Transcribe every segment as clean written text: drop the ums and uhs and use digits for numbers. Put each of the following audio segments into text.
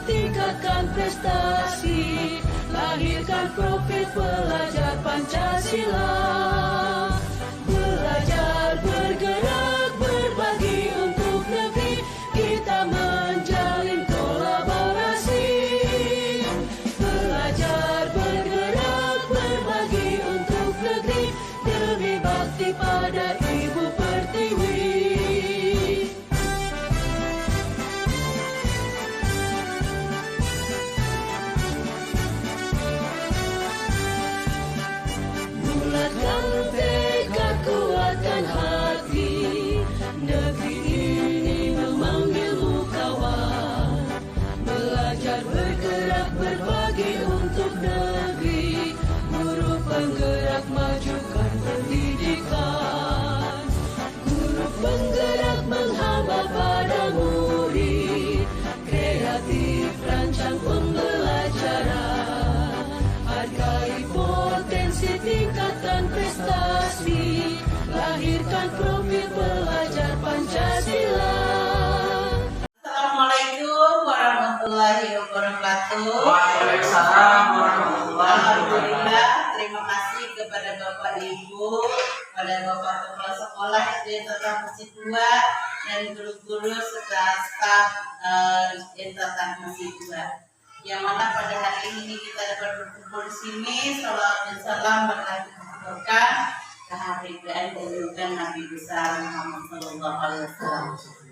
tingkatkan prestasi, lahirkan profil pelajar Pancasila. Belajar, bergerak, berbagi untuk negeri, kita menjalin kolaborasi. Belajar, bergerak, berbagi untuk negeri, demi bakti pada Ibu Pertiwi. Bulatkan tekad, kuatkan hati, negeri ini memanggilmu kawan. Belajar, bergerak, berbagi untuk negeri, guru penggerak, majukan pendidikan. Guru penggerak menghamba pada murid, kreatif rancang pembelajaran. Hargai potensi, tingkatkan prestasi, lahirkan profil pelajar Pancasila. Assalamualaikum warahmatullahi wabarakatuh. Waalaikumsalam warahmatullahi wabarakatuh. Alhamdulillah, terima kasih kepada Bapak Ibu, pada Bapak Kepala Sekolah SD Tata Masjid 2 dan guru-guru serta staf SD Tata Masjid 2. Yang mana pada hari ini kita dapat berkumpul di sini. Salawat dan salam berkah kehargaan dan juga Nabi besar Muhammad SAW.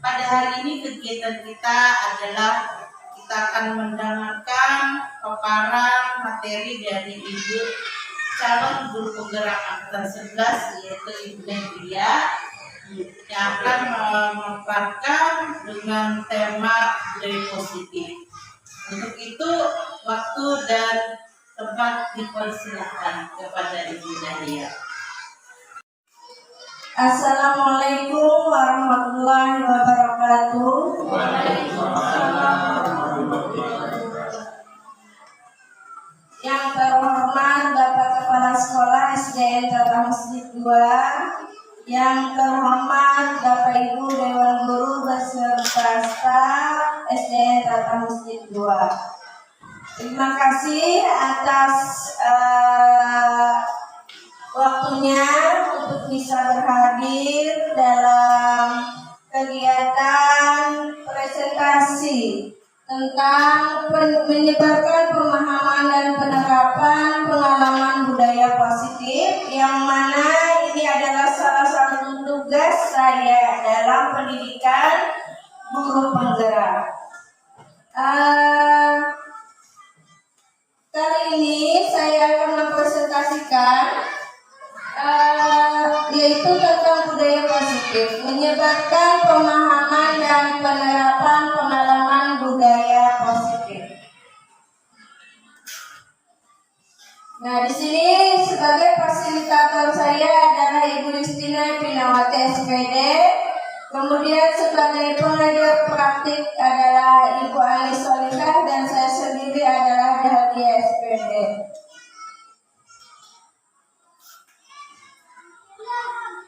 Pada hari ini kegiatan kita adalah kita akan mendengarkan paparan materi dari Ibu calon guru penggerak angkatan 11 yaitu Ibu Nevia yang akan memaparkan dengan tema budaya positif. Untuk itu waktu dan tempat dipersilakan kepada Ibu Dahlia. Assalamualaikum warahmatullahi wabarakatuh. Yang terhormat Bapak Kepala Sekolah SDN Tata Masjid 2, yang terhormat Bapak Ibu Dewan Guru beserta staf SDN Tata Masjid 2. Terima kasih atas waktunya untuk bisa berhadir dalam kegiatan presentasi tentang menyebarkan pemahaman dan penerapan pengalaman budaya positif, yang mana ini adalah salah satu tugas saya dalam pendidikan guru penggerak. Kali ini saya akan mempresentasikan yaitu tentang budaya positif, menyebarkan pemahaman dan penerapan pengalaman budaya positif. Nah, di sini sebagai fasilitator saya adalah Ibu Justina Pinawati SPD. Kemudian sebagai pengajar praktik adalah Ibu Ali Solihah dan saya sendiri adalah Dahlia SPD.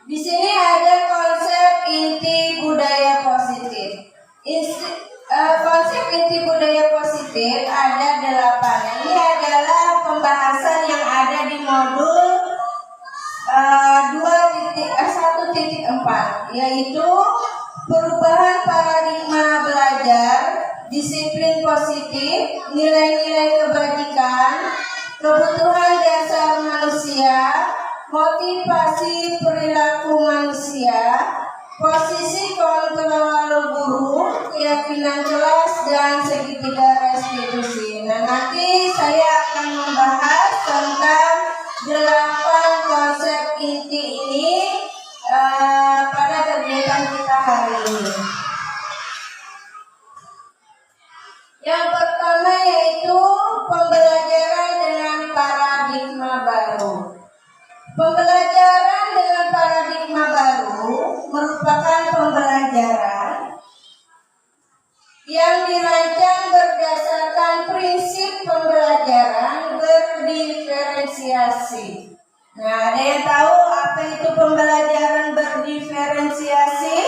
Di sini ada konsep inti budaya positif. Konsep inti budaya positif ada 8. Ini adalah pembahasan yang ada di modul 1.4, yaitu perubahan paradigma belajar, disiplin positif, nilai-nilai kebajikan, kebutuhan dasar manusia, motivasi perilaku manusia, posisi kontrol guru, keyakinan kelas, dan segitiga restitusi. Nah, nanti saya akan membahas tentang 8 konsep inti ini pada kegiatan kita hari ini. Yang pertama yaitu pembelajaran dengan paradigma baru. Pembelajaran dengan paradigma baru merupakan pembelajaran yang dirancang berdasarkan prinsip pembelajaran berdiferensiasi. Nah, ada yang tahu apa itu pembelajaran berdiferensiasi?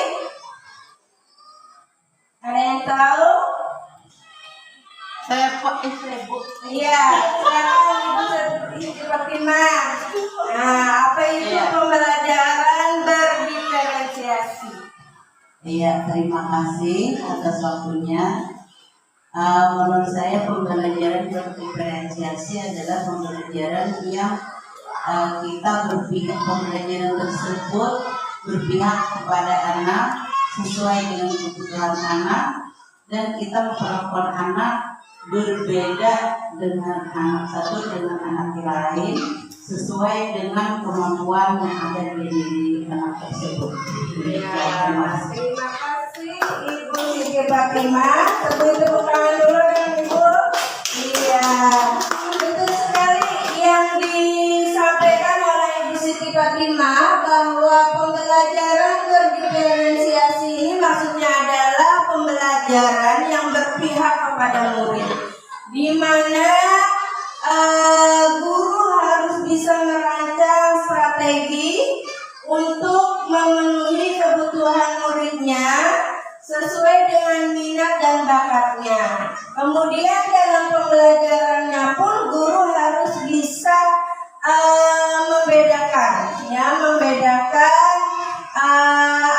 Ada yang tahu? Iya, silakan Ibu Fatima. Nah, apa itu pembelajaran berdiferensiasi? Iya, terima kasih atas waktunya. Menurut saya pembelajaran berdiferensiasi adalah pembelajaran yang kita berpihak, pembelajaran tersebut berpihak kepada anak sesuai dengan kebutuhan anak, dan kita memperlakukan anak berbeda dengan anak satu dengan anak yang lain sesuai dengan kemampuan yang ada di diri anak tersebut. Terima kasih. Terima kasih Ibu Siti Fatimah. Tepuk tangan dulu yang Ibu. Iya, betul sekali yang disampaikan oleh Ibu Siti Fatimah bahwa pembelajaran berdiferensiasi ini maksudnya adalah pembelajaran yang berpihak kepada murid, di mana guru harus bisa merancang strategi untuk memenuhi kebutuhan muridnya sesuai dengan minat dan bakatnya. Kemudian dalam pembelajarannya pun guru harus bisa membedakan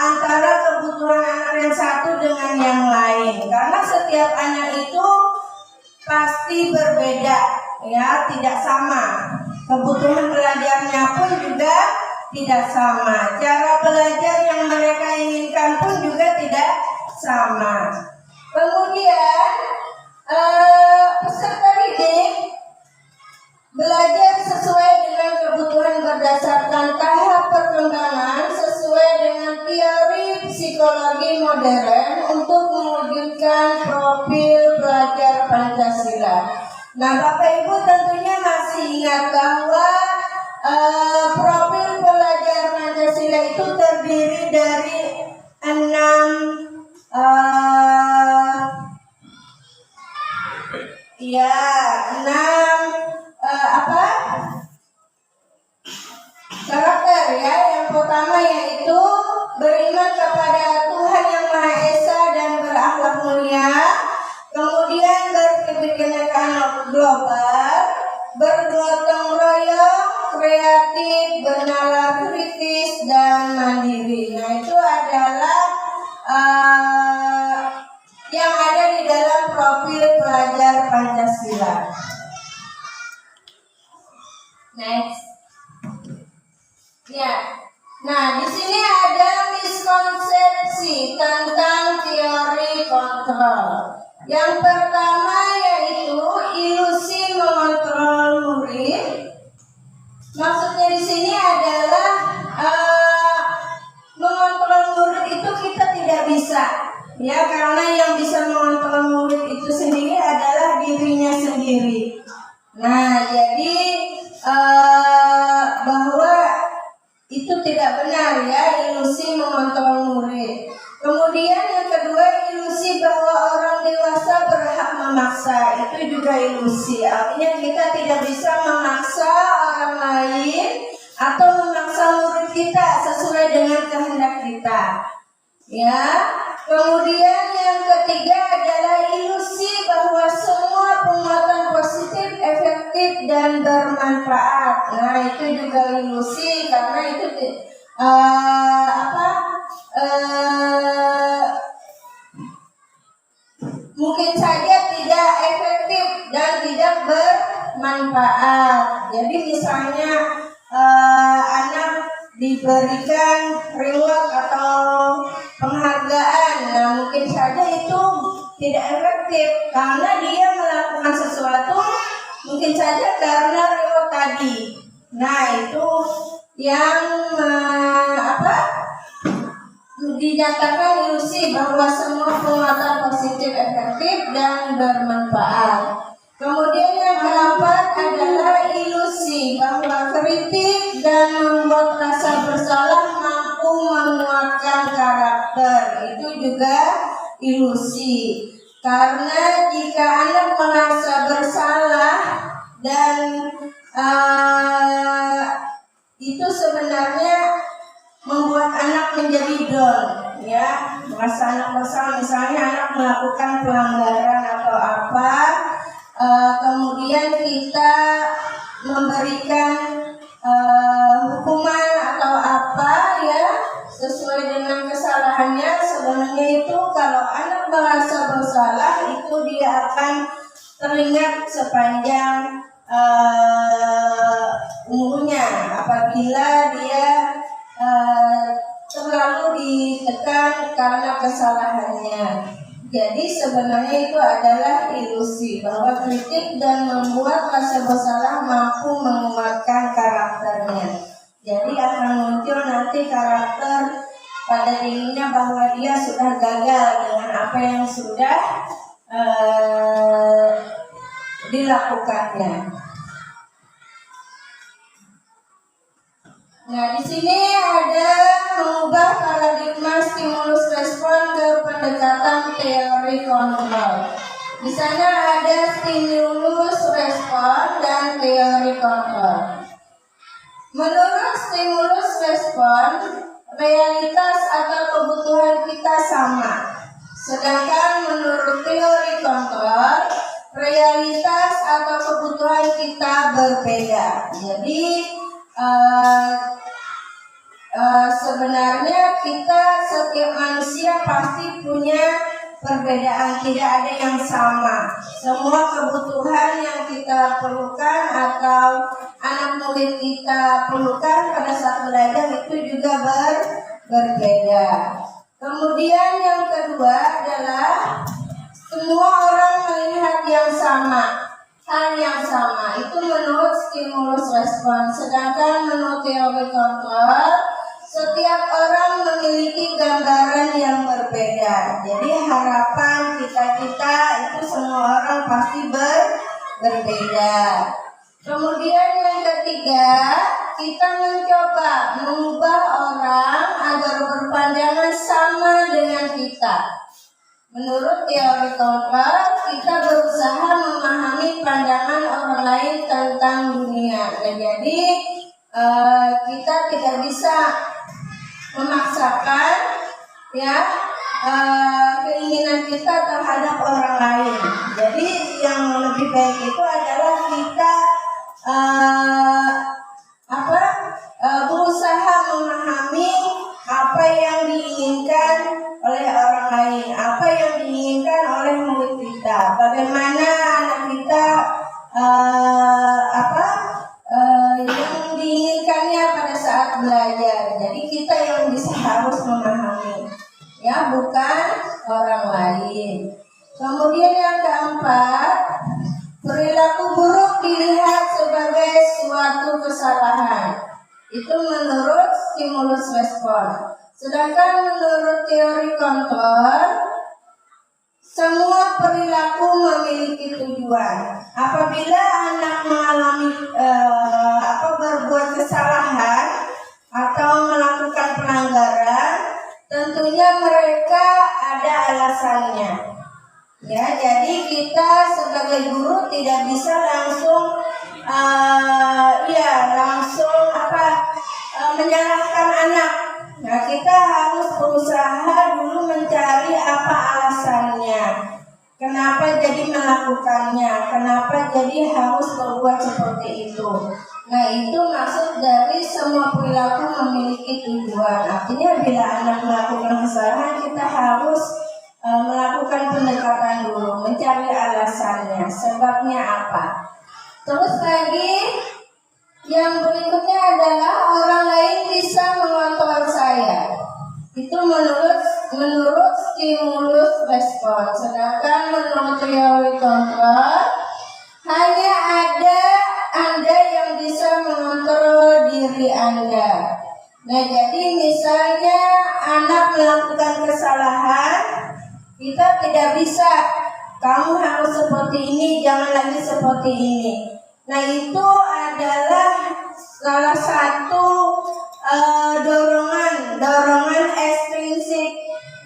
antara kebutuhan anak yang satu dengan yang lain, karena setiap anak itu pasti berbeda, ya, tidak sama. Kebutuhan belajarnya pun juga tidak sama. Cara belajar yang mereka inginkan pun juga tidak sama. Kemudian peserta didik belajar sesuai dengan kebutuhan berdasarkan tahap perkembangan sesuai dengan teori psikologi modern untuk mewujudkan profil pelajar Pancasila. Nah, Bapak Ibu tentunya masih ingat bahwa profil pelajar Pancasila itu terdiri dari 6 karakter, ya. Yang pertama yaitu beriman kepada Tuhan Yang Maha Esa dan berakhlak mulia, kemudian berkebinekaan global, bergotong royong, kreatif, bernalar kritis, dan mandiri. Nah, itu adalah yang ada di dalam profil pelajar Pancasila. Next. Ya. Nah, di sini ada miskonsepsi tentang teori kontrol. Yang pertama yaitu ilusi mengontrol murid. Maksudnya di sini adalah mengontrol murid itu kita tidak bisa, ya, karena yang bisa mengontrol murid itu sendiri adalah dirinya sendiri. Nah, jadi bahwa itu tidak benar, ya, ilusi mengontrol murid. Kemudian yang kedua, ilusi bahwa orang dewasa berhak memaksa. Itu juga ilusi. Artinya kita tidak bisa memaksa orang lain atau memaksa murid kita sesuai dengan kehendak kita, ya. Kemudian yang ketiga adalah ilusi bahwa semua penguatan positif, efektif, dan bermanfaat. Nah, itu juga ilusi, karena itu mungkin saja tidak efektif dan tidak bermanfaat. Jadi misalnya anak diberikan reward atau penghargaan, nah mungkin saja itu tidak efektif karena dia melakukan sesuatu mungkin saja karena reward tadi. Nah, itu yang dinyatakan ilusi bahwa semua penguatan positif, efektif, dan bermanfaat. Kemudian yang keempat adalah ilusi bahwa kritik dan membuat rasa bersalah mampu menguatkan karakter. Itu juga ilusi. Karena jika anak merasa bersalah dan itu sebenarnya membuat anak menjadi down, ya, merasa anak bersalah. Misalnya anak melakukan pelanggaran atau apa, kemudian kita memberikan hukuman atau apa ya sesuai dengan kesalahannya. Sebenarnya itu kalau anak merasa bersalah itu dia akan teringat sepanjang umurnya apabila dia terlalu ditekan karena kesalahannya. Jadi sebenarnya itu adalah ilusi bahwa kritik dan membuat rasa bersalah mampu menguatkan karakternya. Jadi akan muncul nanti karakter pada dirinya bahwa dia sudah gagal dengan apa yang sudah dilakukannya. Nah, di sini ada mengubah paradigma stimulus respon ke pendekatan teori kontrol. Di sana ada stimulus respon dan teori kontrol. Menurut stimulus respon, realitas atau kebutuhan kita sama. Sedangkan menurut teori kontrol, realitas atau kebutuhan kita berbeda. Jadi sebenarnya kita setiap manusia pasti punya perbedaan, tidak ada yang sama. Semua kebutuhan yang kita perlukan atau anak murid kita perlukan pada saat belajar itu juga berbeda. Kemudian yang kedua adalah semua orang melihat yang sama, hal yang sama. Itu menurut stimulus respon. Sedangkan menurut teori kontrol, setiap orang memiliki gambaran yang berbeda. Jadi harapan kita itu semua orang pasti berbeda. Kemudian yang ketiga, kita mencoba mengubah orang agar berpandangan sama dengan kita. Menurut teori kontrol, kita berusaha memahami pandangan orang lain tentang dunia. Nah, jadi kita tidak bisa memaksakan ya keinginan kita terhadap orang lain. Jadi yang lebih baik itu adalah kita berusaha memahami apa yang diinginkan oleh orang lain, apa yang diinginkan oleh murid kita, bagaimana anak kita yang diinginkannya pada saat belajar. Jadi kita yang bisa harus memahami, ya, bukan orang lain. Kemudian yang keempat, perilaku buruk dilihat sebagai suatu kesalahan. Itu menurut stimulus respon. Sedangkan menurut teori kontrol, semua perilaku memiliki tujuan. Apabila anak mengalami berbuat kesalahan atau melakukan pelanggaran, tentunya mereka ada alasannya. Ya, jadi kita sebagai guru tidak bisa langsung menyalahkan anak. Nah, kita harus berusaha dulu mencari apa alasannya. Kenapa jadi melakukannya? Kenapa jadi harus berbuat seperti itu? Nah, itu maksud dari semua perilaku memiliki tujuan. Artinya bila anak melakukan kesalahan, kita harus melakukan pendekatan dulu, mencari alasannya, sebabnya apa. Terus lagi yang berikutnya adalah orang lain bisa mengontrol saya. Itu menurut stimulus respon. Sedangkan menurut teori kontrol, hanya ada Anda yang bisa mengontrol diri Anda. Nah, jadi misalnya anak melakukan kesalahan, kita tidak bisa, kamu harus seperti ini, jangan lagi seperti ini. Nah, itu adalah salah satu dorongan ekstrinsik,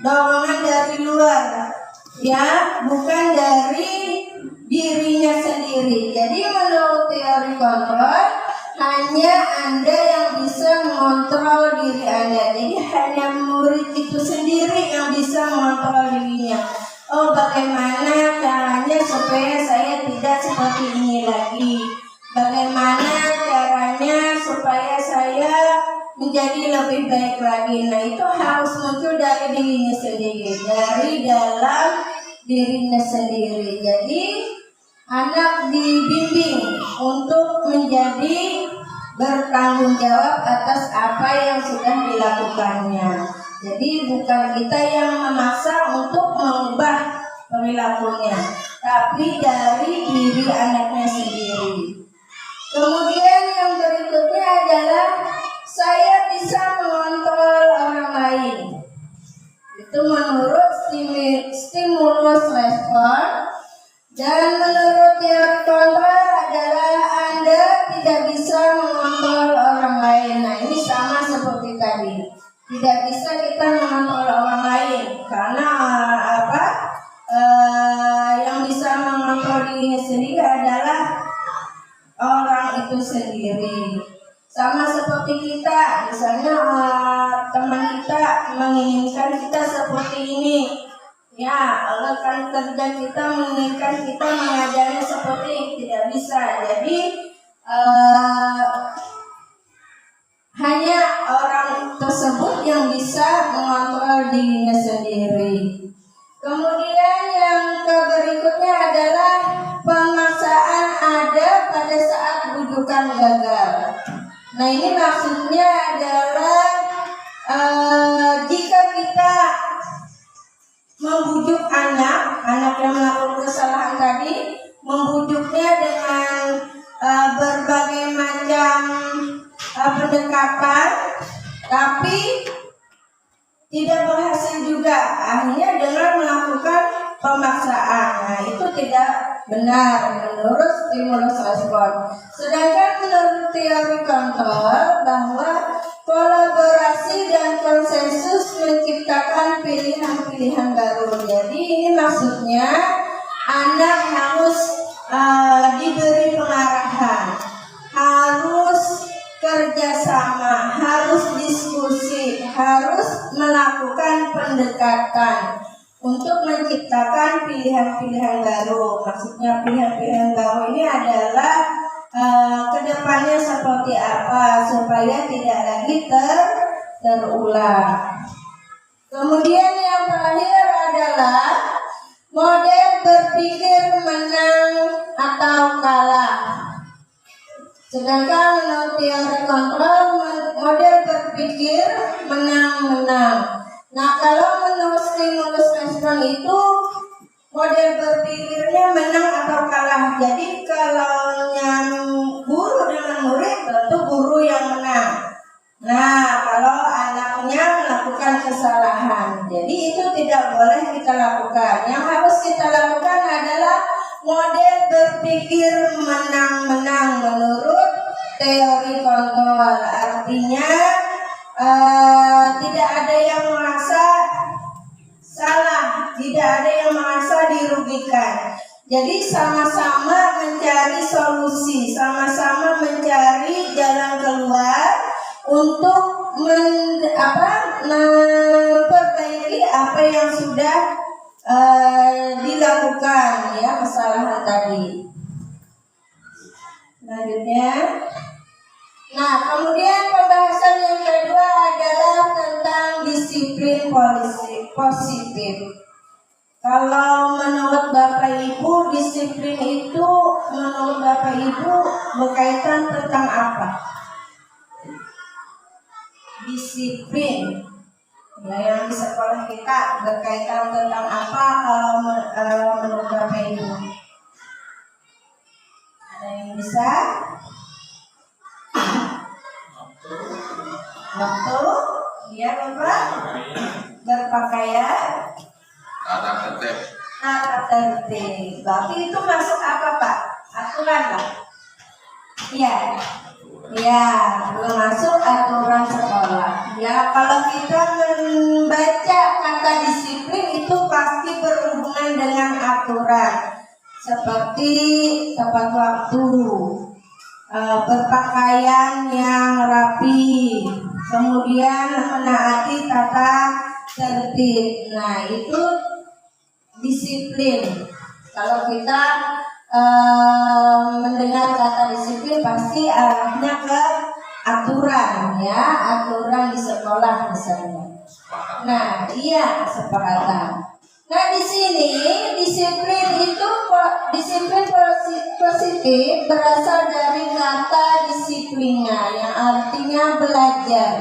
dorongan dari luar, ya, bukan dari dirinya sendiri. Jadi menurut teori kontrol, hanya Anda yang bisa mengontrol diri Anda. Jadi hanya murid itu sendiri yang bisa mengontrol dirinya. Oh, bagaimana caranya supaya saya tidak ini lagi. Bagaimana caranya supaya saya menjadi lebih baik lagi? Nah, itu harus muncul dari dirinya sendiri, dari dalam dirinya sendiri. Jadi anak dibimbing untuk menjadi bertanggung jawab atas apa yang sudah dilakukannya. Jadi bukan kita yang memaksa untuk mengubah perilakunya, tapi dari diri anaknya sendiri. Kemudian yang berikutnya adalah saya bisa mengontrol orang lain. Itu menurut stimulus respon. Dan menurut teori kontrol adalah Anda tidak bisa mengontrol orang lain. Nah, ini sama seperti tadi. Tidak bisa kita mengontrol orang lain karena yang bisa mengontrol dirinya sendiri adalah orang itu sendiri. Sama seperti kita, misalnya teman kita menginginkan kita seperti ini. Ya, rekan kerja kita menginginkan kita mengajarnya seperti ini, tidak bisa. Jadi hanya orang tersebut yang bisa mengontrol dirinya sendiri. Kemudian yang berikutnya adalah pemaksaan ada pada saat bujukan gagal. Nah, ini maksudnya adalah jika kita membujuk anak yang melakukan kesalahan tadi, membujuknya dengan berbagai macam pendekatan, tapi tidak berhasil juga, akhirnya dengan melakukan pemaksaan. Nah, itu tidak benar menurut stimulus respon. Sedangkan menurut teori kontrol bahwa kolaborasi dan konsensus menciptakan pilihan-pilihan baru. Jadi ini maksudnya anak harus diberi pengarahan, harus kerjasama, harus diskusi, harus melakukan pendekatan untuk menciptakan pilihan-pilihan baru. Maksudnya pilihan-pilihan baru ini adalah kedepannya seperti apa supaya tidak lagi terulang. Kemudian yang terakhir adalah model berpikir menang atau kalah. Sedangkan menurut teori kontrol model berpikir menang-menang. Nah, kalau menurut stimulus respon itu model berpikirnya menang atau kalah. Jadi kalau yang guru dengan murid tentu guru yang menang. Nah, kalau anaknya melakukan kesalahan, jadi itu tidak boleh kita lakukan. Yang harus kita lakukan adalah model berpikir menang-menang menurut teori kontrol. Artinya tidak ada yang merasa salah, tidak ada yang merasa dirugikan. Jadi sama-sama mencari solusi, sama-sama mencari jalan keluar untuk memperbaiki apa yang sudah dilakukan, ya, kesalahan tadi. Selanjutnya, nah kemudian pembahasan yang kedua adalah tentang disiplin positif. Kalau menurut Bapak Ibu, disiplin itu menurut Bapak Ibu berkaitan tentang apa? Disiplin, ya, yang di sekolah kita berkaitan tentang apa kalau menurut Bapak Ibu? Ada yang bisa? Waktu, ya Bapak, berpakaian, Tata tertib. tata tertib. Berarti itu masuk apa Pak? Aturan Pak? Iya. Ya, belum masuk aturan sekolah. Ya, kalau kita membaca kata disiplin itu pasti berhubungan dengan aturan, seperti tepat waktu, berpakaian yang rapi, kemudian menaati tata tertib. Nah, itu disiplin. Kalau kita mendengar kata disiplin pasti arahnya ke aturan ya, aturan di sekolah misalnya. Nah, iya kesepakatan. Nah, di sini disiplin itu disiplin positif berasal dari kata disiplina yang artinya belajar.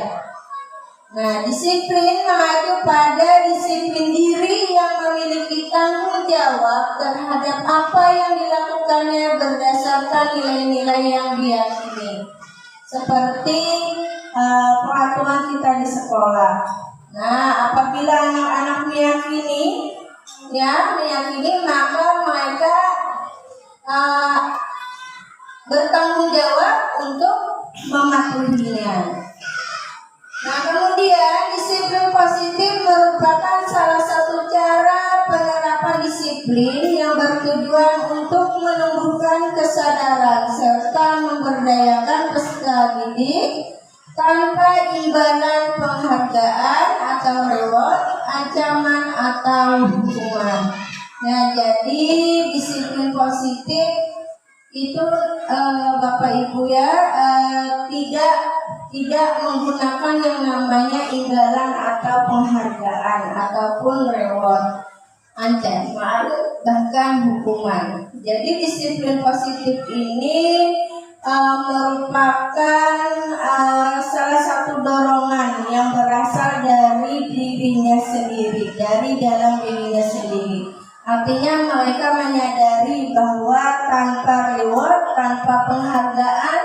Nah, disiplin mengacu pada disiplin diri yang memiliki tanggung jawab terhadap apa yang dilakukannya berdasarkan nilai-nilai yang diyakini. Seperti peraturan kita di sekolah. Nah, apabila anak-anak meyakini, maka mereka bertanggung jawab untuk mematuhinya. Nah, kemudian disiplin positif merupakan salah satu cara penerapan disiplin yang bertujuan untuk menumbuhkan kesadaran serta memberdayakan peserta didik tanpa imbalan penghargaan atau reward, ancaman atau hukuman. Nah, jadi disiplin positif itu Bapak Ibu ya, tidak menggunakan yang namanya imbalan atau penghargaan ataupun reward, ancaman bahkan hukuman. Jadi disiplin positif ini merupakan salah satu dorongan yang berasal dari dirinya sendiri, dari dalam dirinya sendiri. Artinya mereka menyadari bahwa tanpa reward, tanpa penghargaan,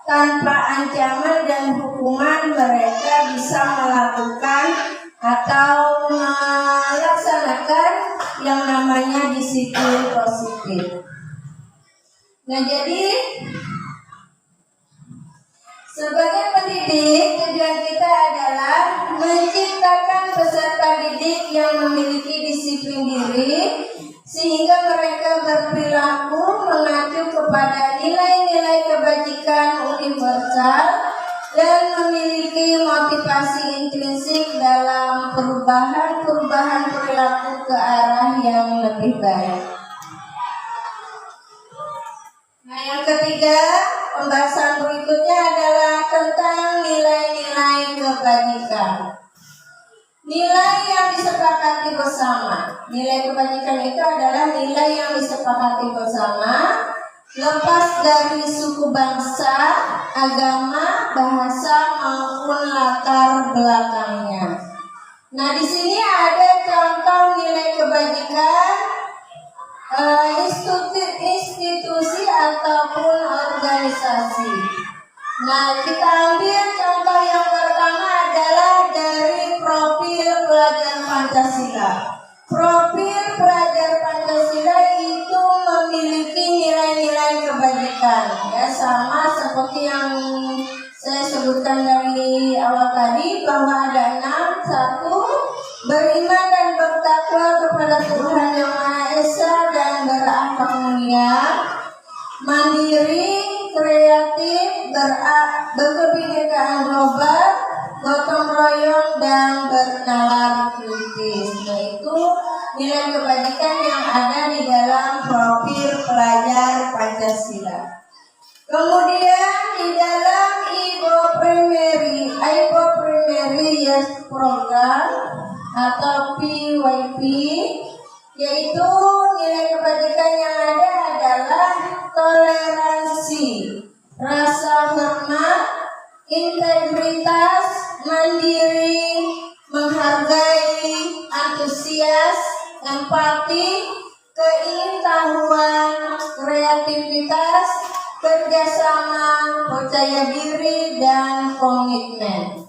tanpa ancaman dan hukuman mereka bisa melakukan atau melaksanakan yang namanya disiplin positif. Nah, jadi sebagai pendidik, tujuan kita adalah menciptakan peserta didik yang memiliki disiplin diri sehingga mereka berperilaku mengacu kepada nilai-nilai kebajikan universal dan memiliki motivasi intrinsik dalam perubahan perilaku ke arah yang lebih baik. Nah, yang ketiga, pembahasan berikutnya adalah tentang nilai-nilai kebajikan. Nilai yang disepakati bersama. Nilai kebajikan itu adalah nilai yang disepakati bersama, lepas dari suku bangsa, agama, bahasa maupun latar belakangnya. Nah, di sini ada contoh nilai kebajikan institusi ataupun organisasi. Nah, kita ambil contoh yang pertama adalah dari profil pelajar Pancasila. Profil pelajar Pancasila itu memiliki nilai-nilai kebajikan, ya, sama seperti yang saya sebutkan dari awal tadi bahwa ada 6. 1. Beriman dan bertakwa kepada Tuhan Yang Maha Esa dan berakhlak mulia. Mandiri, kreatif, berkebinekaan global, gotong royong dan bernalar kritis. Nah, itu nilai kebajikan yang ada di dalam profil pelajar Pancasila. Kemudian di dalam Ibo Primary Years Program atau PYP, yaitu nilai kebajikan yang ada adalah toleransi, rasa hormat, integritas, mandiri, menghargai, antusias, empati, keingintahuan, kreativitas, kerjasama, percaya diri, dan komitmen.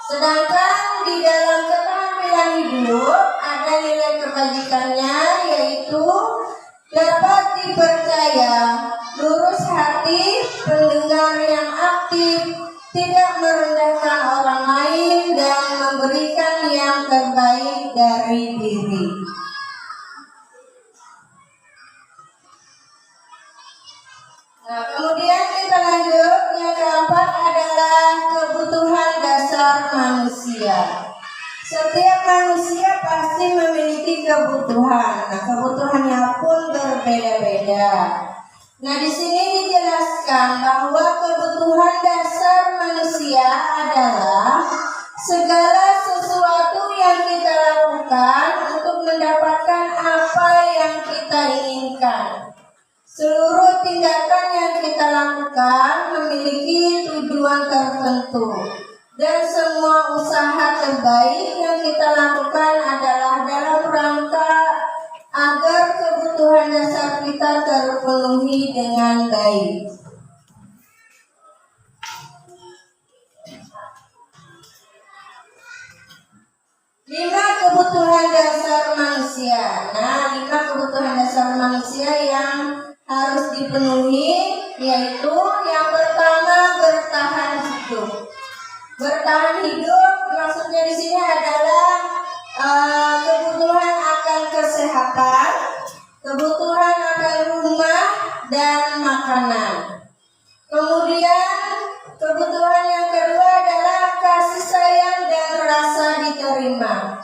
Sedangkan di dalam keterampilan hidup ada nilai kebajikannya, yaitu dapat dipercaya, lurus hati, pendengar yang aktif, tidak merendahkan orang lain, dan memberikan yang terbaik dari diri. Nah, kemudian kita lanjut. Yang keempat adalah kebutuhan dasar manusia. Setiap manusia pasti memiliki kebutuhan. Nah, kebutuhannya pun berbeda-beda. Nah, di sini dijelaskan bahwa kebutuhan dasar manusia adalah segala sesuatu yang kita lakukan untuk mendapatkan apa yang kita inginkan. Seluruh tindakan yang kita lakukan memiliki tujuan tertentu. Dan semua usaha terbaik yang kita lakukan adalah dalam rangka agar kebutuhan dasar kita terpenuhi dengan baik. Lima kebutuhan dasar manusia. Nah, 5 kebutuhan dasar manusia yang harus dipenuhi, yaitu yang pertama bertahan hidup. Bertahan hidup maksudnya di sini adalah kebutuhan akan kesehatan, kebutuhan akan rumah dan makanan. Kemudian kebutuhan yang kedua adalah kasih sayang dan rasa diterima.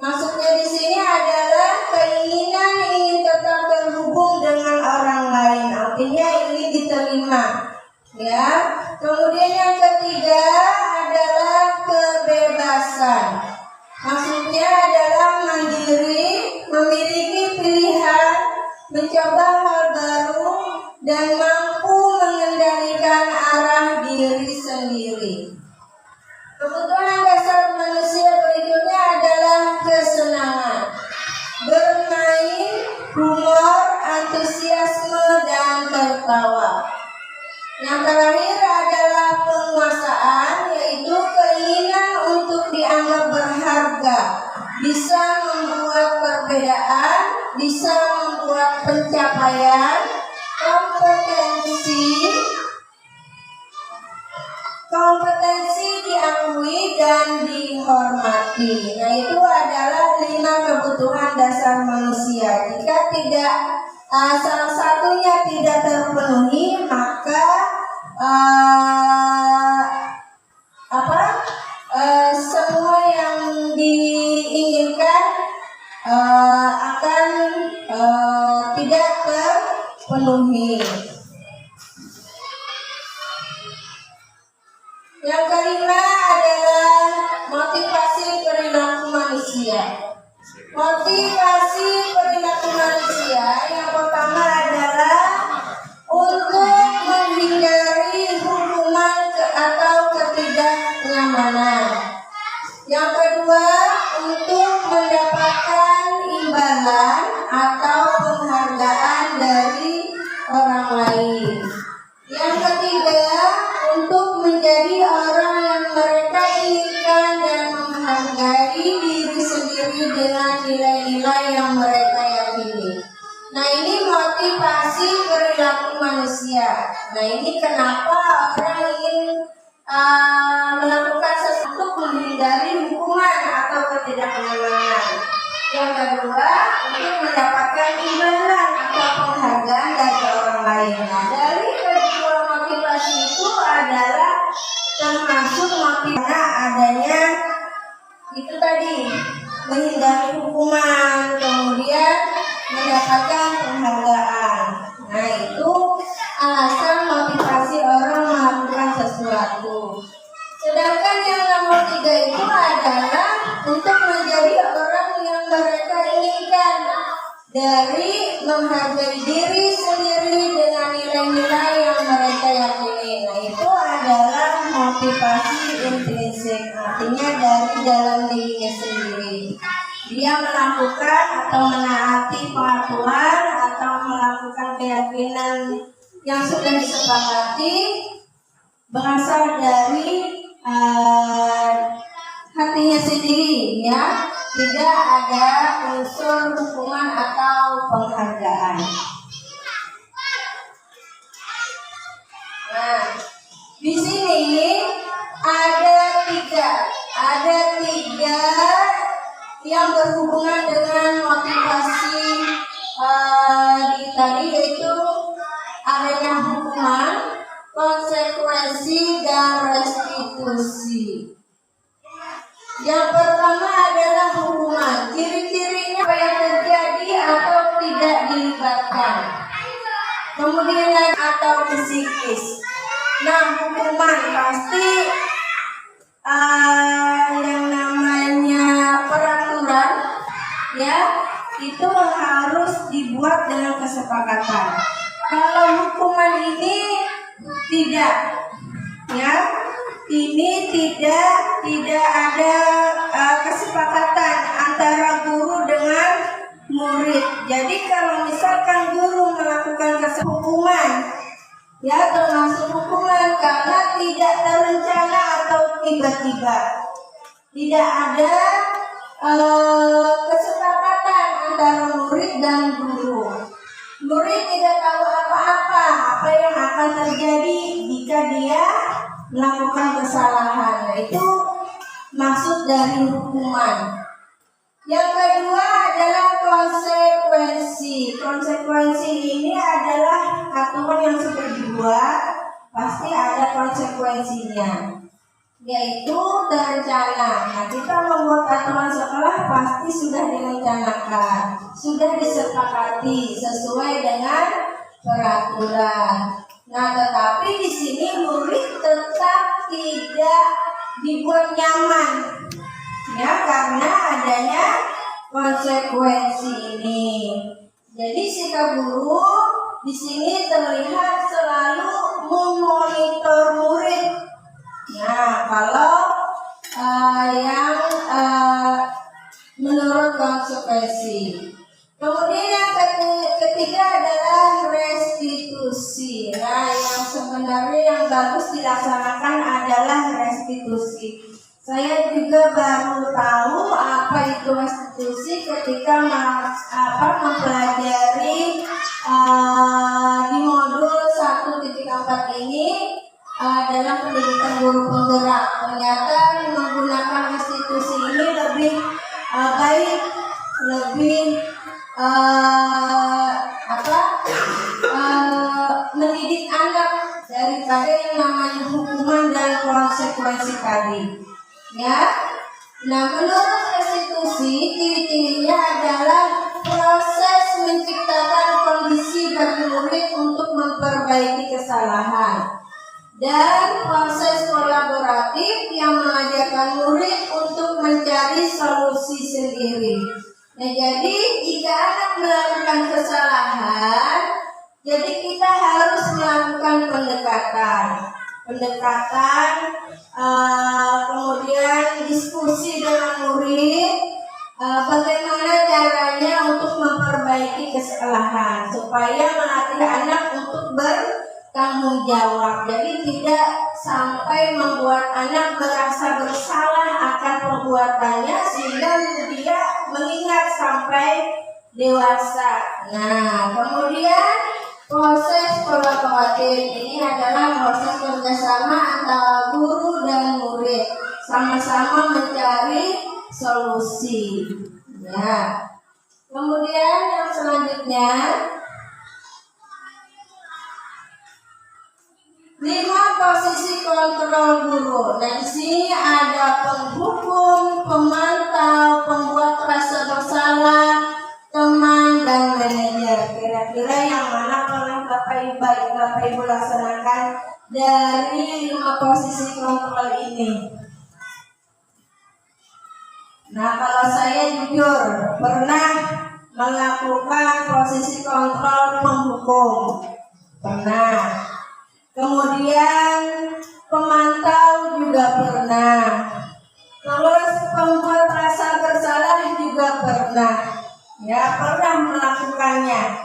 Maksudnya di sini adalah keinginan ingin tetap terhubung dengan orang lain, artinya ingin diterima. Ya. Kemudian yang ketiga adalah kebebasan. Maksudnya adalah mandiri, memiliki pilihan, mencoba hal baru, dan mampu mengendalikan arah diri sendiri. Kebutuhan dasar manusia berikutnya adalah kesenangan, bermain, humor, antusiasme, dan tertawa. Yang terakhir adalah penguasaan, yaitu keinginan untuk dianggap berharga, bisa membuat perbedaan, bisa membuat pencapaian, kompetensi diakui dan dihormati. Nah, itu adalah 5 kebutuhan dasar manusia. Jika tidak salah satunya tidak terpenuhi, maka semua yang diinginkan akan tidak terpenuhi. Yang kelima adalah motivasi perilaku manusia. Motivasi perilaku manusia yang pertama adalah untuk menghindari hukuman atau ketidaknyamanan. Yang kedua, untuk mendapatkan imbalan atau penghargaan dari orang lain. Yang ketiga, untuk menjadi orang yang mereka inginkan dan menghargai diri sendiri dengan nilai-nilai yang mereka yakini. Nah, ini motivasi perilaku manusia. Nah, ini kenapa orang ingin melakukan sesuatu menghindari hukuman atau ketidaknyamanan. Yang kedua, untuk mendapatkan imbalan atau penghargaan dari orang lain. Nah, dari kedua motivasi itu adalah termasuk motivasi adanya itu tadi, menghindari hukuman, kemudian mendapatkan penghargaan. Nah, itu alasan motivasi orang melakukan sesuatu. Sedangkan yang nomor 3 itu adalah untuk menjadi orang yang mereka inginkan, dari menghargai diri sendiri dengan nilai-nilai yang mereka yakini. Nah, itu adalah motivasi intrinsik, artinya dari dalam dirinya sendiri. Dia melakukan atau menaati peraturan atau melakukan keyakinan yang sudah disepakati berasal dari hatinya sendiri, ya, tidak ada unsur hukuman atau penghargaan. Nah, di sini ada tiga yang berhubungan dengan motivasi tadi, yaitu adanya hukuman, konsekuensi, dan restitusi. Yang pertama adalah hukuman. Ciri-cirinya apa yang terjadi atau tidak dilibatkan. Kemudian atau psikis. Nah, hukuman pasti yang namanya peraturan ya itu harus dibuat dengan kesepakatan. Kalau hukuman ini tidak ya, ini tidak ada kesepakatan antara guru dengan murid. Jadi kalau misalkan guru melakukan hukuman ya termasuk hukuman karena tidak terencana atau tiba-tiba, tidak ada kesepakatan antara murid dan guru. Murid tidak tahu apa yang akan terjadi jika dia melakukan kesalahan. Nah, itu maksud dari hukuman. Yang kedua adalah konsekuensi. Konsekuensi ini adalah aturan yang sudah dibuat, pasti ada konsekuensinya, yaitu terencana. Nah, kita membuat aturan sekolah pasti sudah direncanakan, sudah disepakati sesuai dengan peraturan. Nah, tetapi di sini murid tetap tidak dibuat nyaman, ya, karena adanya konsekuensi ini. Jadi sikap guru di sini terlihat selalu memonitor murid. Nah, kalau yang menurut konsekuensi. Kemudian yang ketiga adalah restitusi. Nah, yang sebenarnya yang bagus dilaksanakan adalah restitusi. Saya juga baru tahu apa itu restitusi ketika mempelajari di modul 1.4 ini dalam pendidikan guru penggerak. Ternyata menggunakan restitusi ini lebih baik, lebih mendidik anak daripada yang namanya hukuman dan konsekuensi tadi. Ya, nah menurut restitusi ciri-cirinya adalah proses menciptakan kondisi bagi murid untuk memperbaiki kesalahan dan proses kolaboratif yang mengajarkan murid untuk mencari solusi sendiri. Nah, jadi jika anak melakukan kesalahan, jadi kita harus melakukan pendekatan, kemudian diskusi dengan murid, bagaimana caranya untuk memperbaiki kesalahan supaya melatih anak untuk bertanggung jawab. Jadi tidak sampai membuat anak merasa bersalah akan perbuatannya sehingga dia mengingat sampai dewasa. Nah, kemudian proses kolaboratif ini adalah proses kerjasama antara guru dan murid, sama-sama mencari solusi. Ya. Kemudian yang selanjutnya 5 posisi kontrol guru. Nah, di sini ada penghukum, pemantau, pembuat rasa bersalah, teman, dan manajer. Kira-kira yang mana paling Bapak Ibu laksanakan dari 5 posisi kontrol ini? Nah, kalau saya jujur pernah melakukan posisi kontrol penghukum, pernah. Kemudian pemantau juga pernah. Terus pembuat rasa bersalah juga pernah. Ya, pernah melakukannya.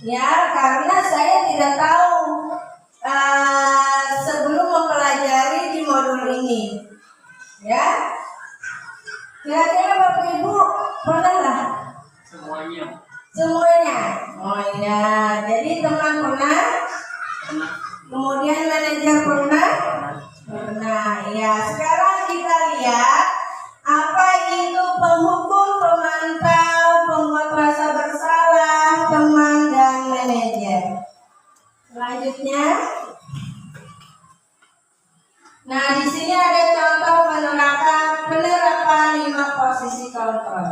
Ya, karena saya tidak tahu sebelum mempelajari di modul ini. Ya, kira-kira Bapak Ibu pernah lah? Semuanya. Oh iya, jadi teman pernah? Kemudian manajer pernah? Pernah. Ya, sekarang kita lihat apa itu penghukum, pemantau, pembuat rasa bersalah, teman, dan manajer. Selanjutnya, nah di sini ada contoh penerapan 5 ditonton.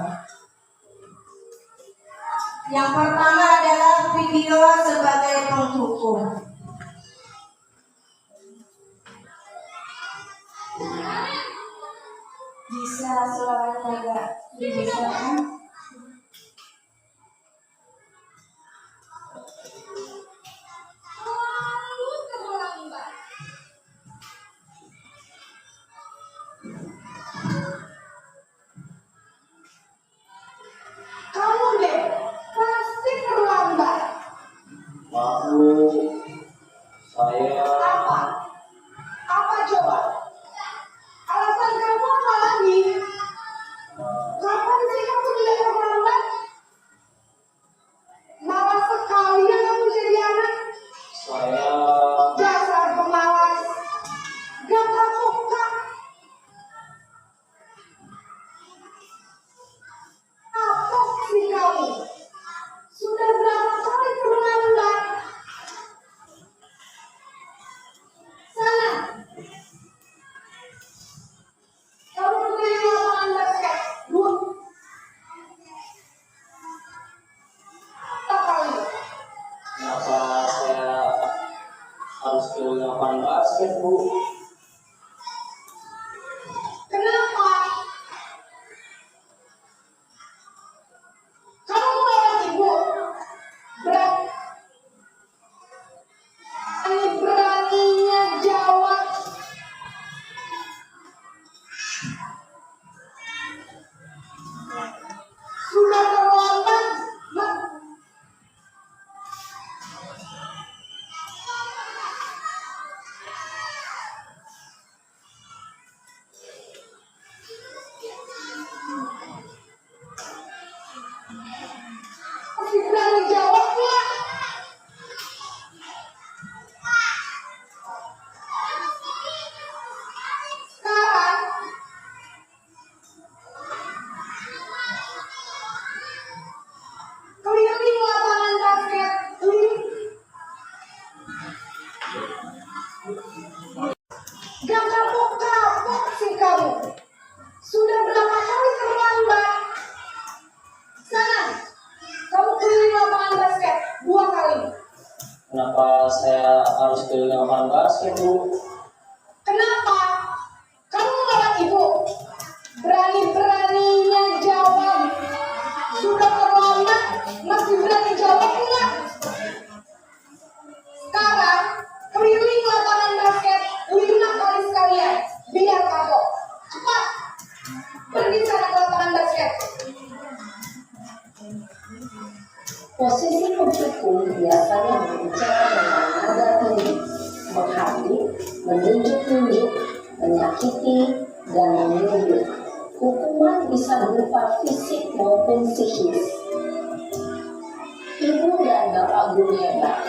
Yang pertama adalah video sebagai penghukum. Bisa suaranya agak digeserkan? Kamu deh, pasti terlambat. Maaf, saya Apa? Apa coba? Alasan kamu apa lagi? Kapan sih kamu tidak terlambat? Malas sekali ya kamu jadi anak. saya Dasar pemalas. Gak kapok-kak. Kapok sih kamu. Sudah berapa kali terlambat? Sana. Kamu berdiri di lapangan basket. Dua. Tak kali. kenapa saya harus ke lapangan basket, Bu? Kenapa? Kamu melawan ibu. Beraninya jawab. Sudah terlambat. Masih berani jawab nggak? Sekarang keliling lapangan basket. Gak kapok-kapok sih kamu. Sudah berapa kali terlambat? Sana, kamu keliling lapangan basket 2 kali. Kenapa saya harus ke lapangan basket, Bu? Kenapa? Kamu melawan ibu. Berani-beraninya jawab. Sudah terlambat, masih berani jawab enggak? Sekarang, keliling lapangan basket 5 kali sekalian. Biar kapok. Cepat. Pergi sana ke lapangan basket. Posisi penghukum biasanya berbicara dengan nada tinggi, menghardik, menunjuk-nunjuk, menyakiti, dan menyindir. Hukuman bisa berupa fisik maupun psikis. Ibu dan bapak guru hebat.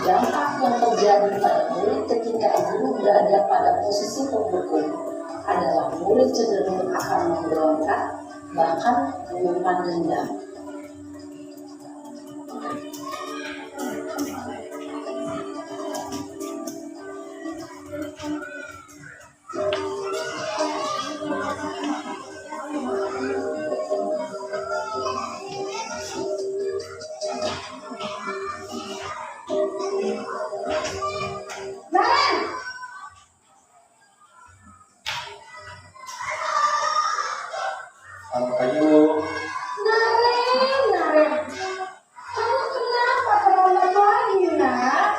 Dampak yang terjadi pada murid ketika guru berada pada posisi penghukum adalah murid cenderung akan memberontak, bahkan menyimpan dendam. Naren! Selamat pagi, Bu. Naren. Kamu kenapa terlambat lagi, nak?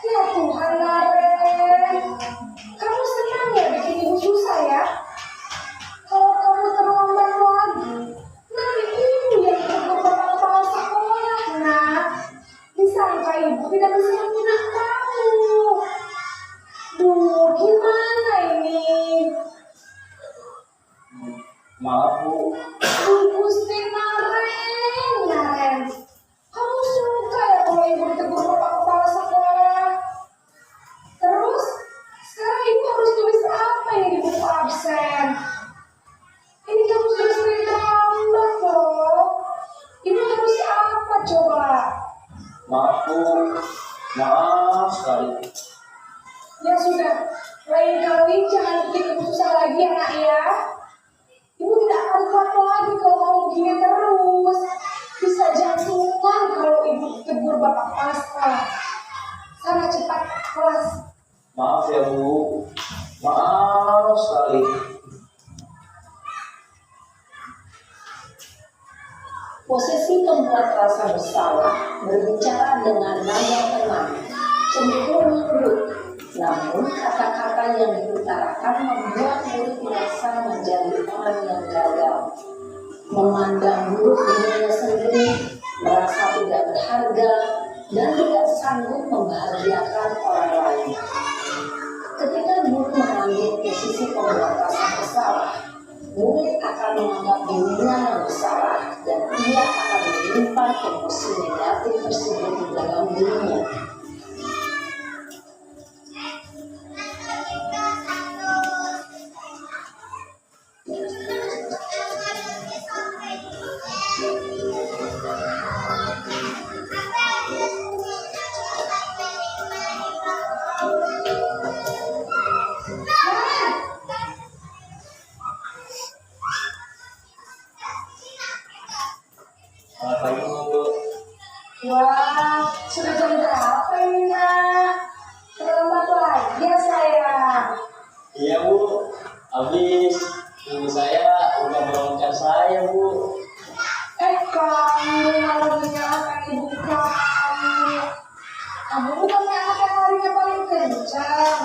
Ya Tuhan, Naren. Kamu senang ya bikin ibu susah ya? Kalau kamu terlambat lagi, nanti ibu yang berkorban kepala sekolah, nak. Disangka ibu tidak bisa membina kamu. Duh, gimana ini? Maaf, Bu. Gusti Naren. Kamu suka ya kalau ibu ditegur bapak kepala sekolah? Terus, sekarang ibu harus tulis apa yang di buku absen? Ini kamu sudah sering terlambat loh. Ibu harus apa coba? Maaf, Bu. Maaf sekali. Ya sudah, lain kali jangan bikin ibu susah lagi ya nak ya. Ibu tidak akan kuat lagi gini terus. Bisa jantungan kalau ibu tegur bapak pasca. Sana cepat kelas. Maaf ya Bu, maaf sekali. Posisi pembuat rasa bersalah berbicara dengan nada tenang, cenderung lembut. Namun kata-kata yang diutarakan membuat murid merasa menjadi orang yang gagal, memandang buruk dirinya sendiri, merasa tidak berharga, dan tidak sanggup membahagiakan orang lain. Ketika guru mengambil posisi pembuat rasa bersalah, murid akan menganggap dirinya yang bersalah dan ia akan menyimpan emosi negatif tersebut di dalam dirinya. Selamat pagi Bu. Wah, sudah jam berapa ini nak? Terlambat lagi ya sayang. Iya Bu, habis ibu saya udah menolongkan saya Bu. Kamu malah menyalahkan ibu kamu. Kamu bukan anak yang larinya paling kencang.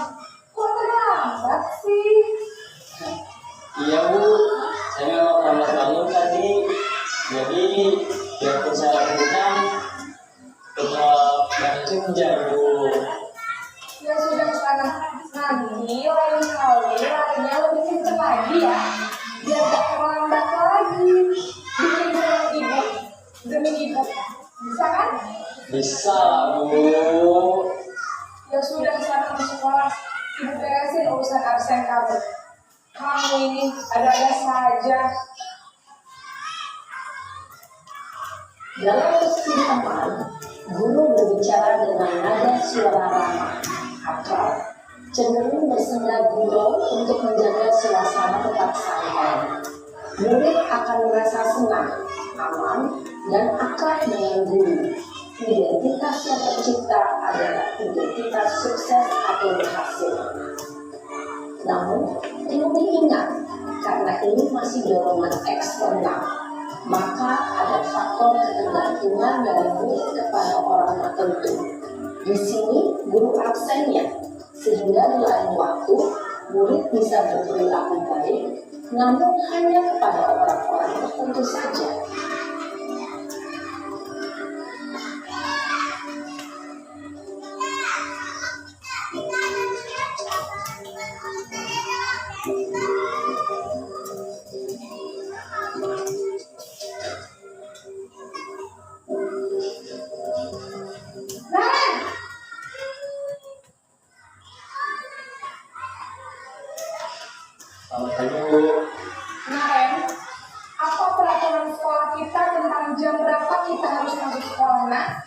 Kok terlambat sih? Iya Bu, saya memang terlambat bangun tadi. Jadi biarpun saya kencang, tetap gak kencang Bu. Ya sudah sana. Nanti lain kali larinya lebih kencang lagi ya. Biar gak terlambat lagi. Bikin sama ibu. Demi ibu. Bisa kan? Bisa lah Bu. Ya sudah sana masuk kelas. Ibu beresin urusan absen kamu. Kamu ini ada-ada saja. Dalam posisi teman, guru berbicara dengan nada suara ramah, akrab, cenderung bersenda gurau untuk menjaga suasana tetap santai. Murid akan merasa senang, aman, dan akrab dengan guru. Identitas yang tercipta adalah identitas sukses atau berhasil. Namun, perlu diingat, karena ini masih dorongan eksternal, maka ada faktor ketergantungan dari murid kepada orang tertentu. Di sini guru absennya, sehingga di lain waktu murid bisa berperilaku baik, namun hanya kepada orang-orang tertentu saja. Selamat pagi Bu. Naren, apa peraturan sekolah kita tentang jam berapa kita harus masuk sekolah, nak?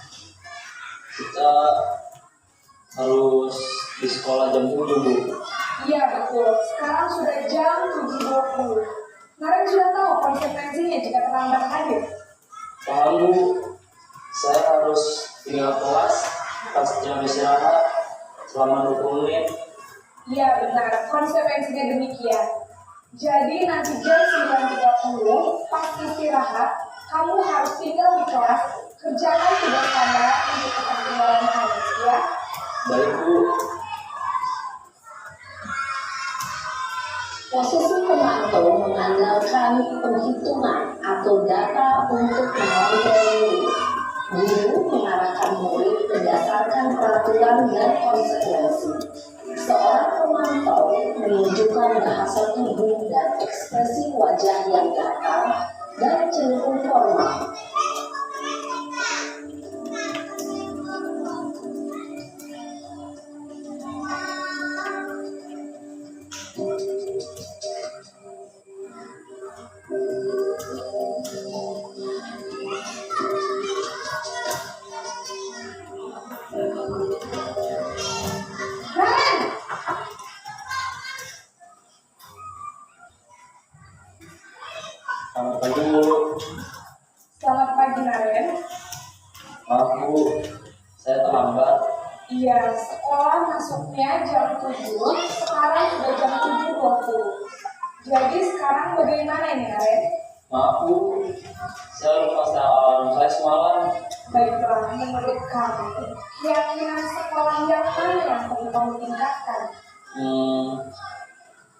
Kita harus di sekolah jam 7 Bu. Iya betul, sekarang sudah jam 7.20. Naren sudah tahu konsekuensinya jika terlambat hadir. Paham Bu, saya harus tinggal kelas pas jam istirahat selama 20 menit. Iya benar, konsekuensinya demikian. Jadi nanti jam 9.30 pas istirahat, kamu harus tinggal di kelas, kerjakan tugas Anda untuk ketertinggalan kamu, ya. Baik Bu. Posisi pemantau mengandalkan penghitungan atau data untuk memantau murid. Guru mengarahkan murid berdasarkan peraturan dan konsekuensi. Seorang pemantau menunjukkan bahasa tubuh dan ekspresi wajah yang datar dan cenderung formal. Selamat pagi Bu. Selamat pagi Naren. Maaf Bu, saya terlambat. Iya, sekolah masuknya jam 7, sekarang sudah jam 7.20. Jadi sekarang bagaimana ini Naren? Maaf Bu, saya lupa alarm saya semalam. Baiklah, menurut kamu, keyakinan sekolah yang mana yang perlu kamu tingkatkan?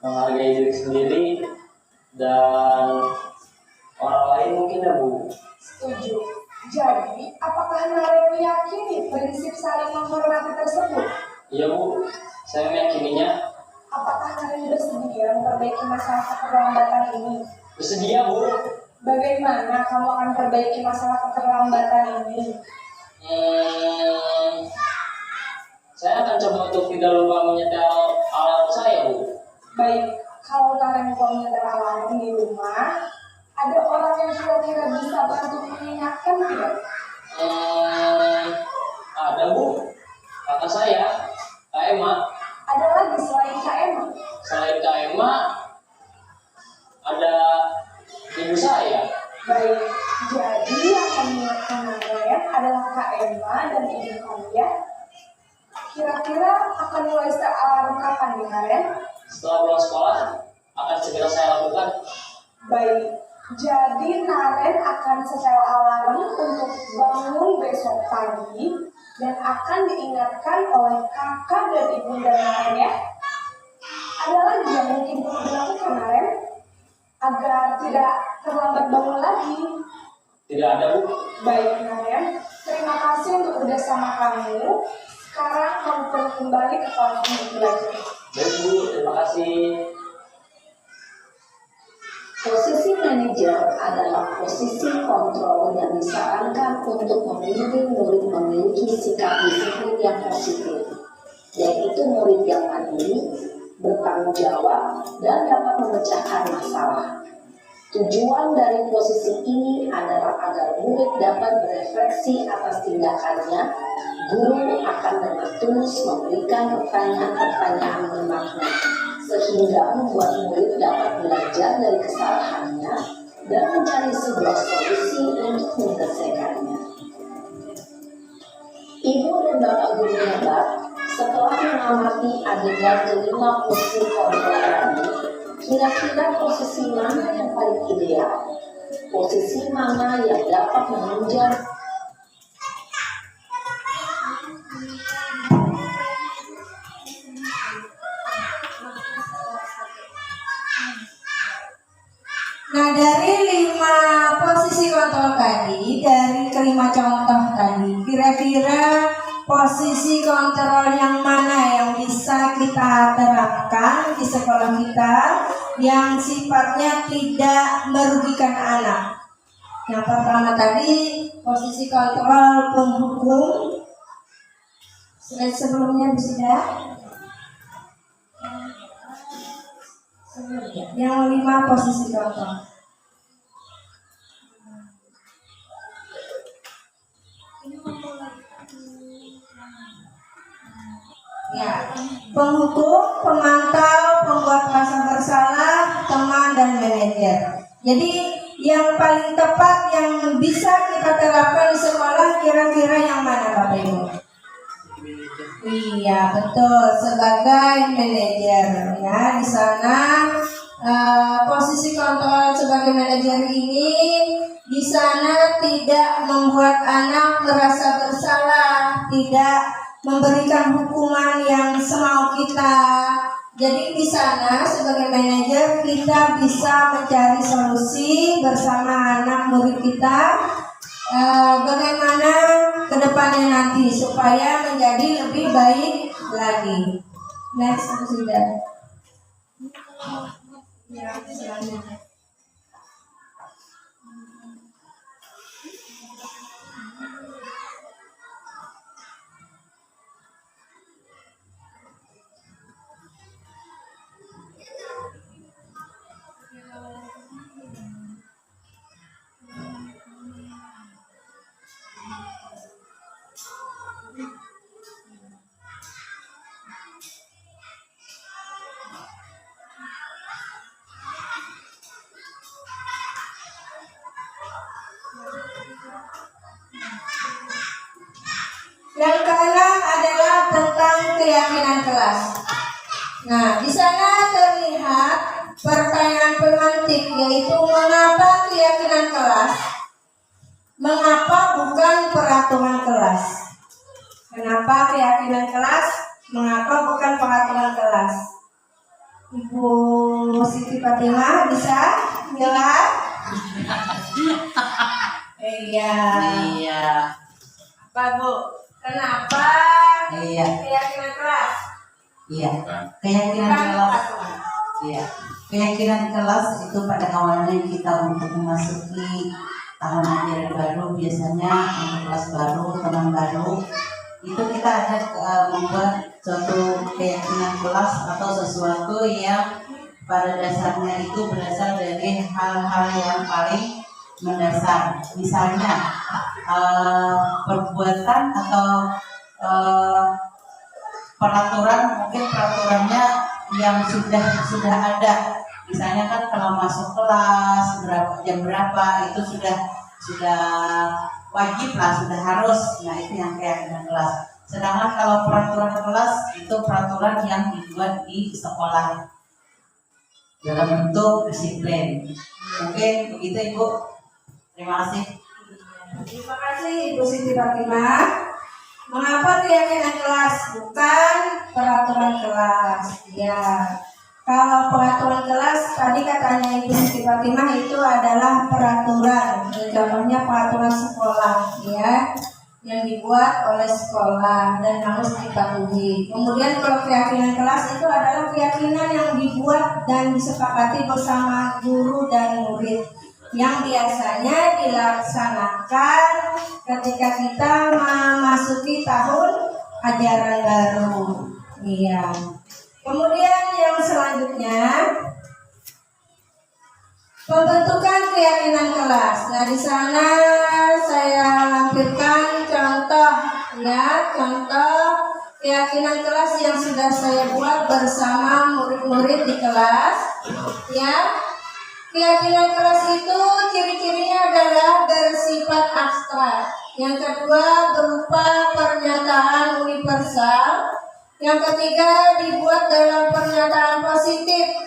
Menghargai diri sendiri dan orang lain mungkin ya Bu. Setuju. Jadi, apakah Naren meyakini prinsip saling menghormati tersebut? Iya Bu, saya meyakininya. Apakah Naren bersedia memperbaiki masalah keterlambatan ini? Bersedia Bu. Bagaimana kamu akan perbaiki masalah keterlambatan ini? Saya akan coba untuk tidak lupa menyetel alarm saya Bu. Baik, kalau Naren mau menyetel alarm di rumah, ada orang yang kira-kira bisa bantu mengingatkan tidak? Ada Bu, kakak saya, Kak Emma. Ada lagi selain Kak Emma? Selain Kak Emma, ada ibu saya. Baik, jadi yang mengingatkan Naren adalah Kak Emma dan ibu kamu ya. Kira-kira akan mulai start alarm kapan nih Naren? Setelah pulang sekolah, akan segera saya lakukan. Baik, jadi Naren akan setel alarm untuk bangun besok pagi dan akan diingatkan oleh kakak dan ibunda Naren ya. Ada lagi yang mungkin perlu dilakukan Naren agar tidak terlambat bangun lagi. Tidak ada Bu. Baik Naren, terima kasih untuk kerjasama kamu. Sekarang kamu perlu kembali ke kelas untuk belajar. Baik Bu, terima kasih. Posisi manajer adalah posisi kontrol yang disarankan untuk membimbing murid memiliki sikap disiplin yang positif, yaitu murid yang mandiri, bertanggung jawab, dan dapat memecahkan masalah. Tujuan dari posisi ini adalah agar murid dapat berefleksi atas tindakannya. Guru akan dengan tulus memberikan pertanyaan-pertanyaan bermakna, sehingga membuat murid dapat belajar dari kesalahannya dan mencari sebuah solusi untuk menyelesaikannya. Ibu dan bapak guru hebat, setelah mengamati adegan kelima posisi kontrol tadi, kira-kira posisi mana yang paling ideal? Posisi mana yang dapat menunjang Nah, dari 5 posisi kontrol tadi, dari kelima contoh tadi, kira-kira posisi kontrol yang mana yang bisa kita terapkan di sekolah kita yang sifatnya tidak merugikan anak? Yang pertama tadi, posisi kontrol penghukum. Slide sebelumnya sudah. Yang 5 posisi kontrol. Ya, penghukum, pemantau, pembuat merasa bersalah, teman dan manajer. Jadi yang paling tepat yang bisa kita terapkan di sekolah kira-kira yang mana Bapak Ibu? Iya betul, sebagai manajer ya di sana posisi kontrol sebagai manajer ini di sana tidak membuat anak merasa bersalah, tidak memberikan hukuman yang semau kita. Jadi di sana sebagai manajer kita bisa mencari solusi bersama anak murid kita. Bagaimana kedepannya nanti supaya menjadi lebih baik lagi. Next sudah. Ya, selanjutnya. Yang keenam adalah tentang keyakinan kelas. Nah, di sana terlihat pertanyaan pemantik, yaitu mengapa keyakinan kelas? Mengapa bukan peraturan kelas? Kenapa keyakinan kelas? Mengapa bukan peraturan kelas? Ibu Siti Fatimah bisa jawab? Iya. Iya. Apa Bu? Kenapa Iya. keyakinan kelas? Iya. Keyakinan Bukan kelas. peraturan. Iya. Keyakinan kelas itu pada awalnya kita untuk memasuki tahun ajaran baru, biasanya untuk kelas baru, teman baru, itu kita ada membuat suatu keyakinan kelas atau sesuatu yang pada dasarnya itu berasal dari hal-hal yang paling mendasar. Misalnya perbuatan atau peraturan, mungkin peraturannya yang sudah ada. Misalnya kan kalau masuk kelas jam berapa itu sudah wajib lah, sudah harus. Nah, itu yang keyakinan kelas. Sedangkan kalau peraturan kelas itu peraturan yang dibuat di sekolah dalam bentuk disiplin. Mungkin begitu Ibu. Terima kasih. Terima kasih Ibu Siti Fatimah. Mengapa keyakinan kelas bukan peraturan kelas? Ya, kalau peraturan kelas tadi katanya Ibu Siti Fatimah itu adalah peraturan. Contohnya peraturan sekolah, ya, yang dibuat oleh sekolah dan harus dipatuhi. Kemudian kalau keyakinan kelas itu adalah keyakinan yang dibuat dan disepakati bersama guru dan murid, yang biasanya dilaksanakan ketika kita memasuki tahun ajaran baru. Iya. Kemudian yang selanjutnya, pembentukan keyakinan kelas. Nah, di sana saya lampirkan contoh, ya, contoh keyakinan kelas yang sudah saya buat bersama murid-murid di kelas, ya. Keyakinan kelas itu ciri-cirinya adalah bersifat abstrak. Yang kedua berupa pernyataan universal. Yang ketiga dibuat dalam pernyataan positif.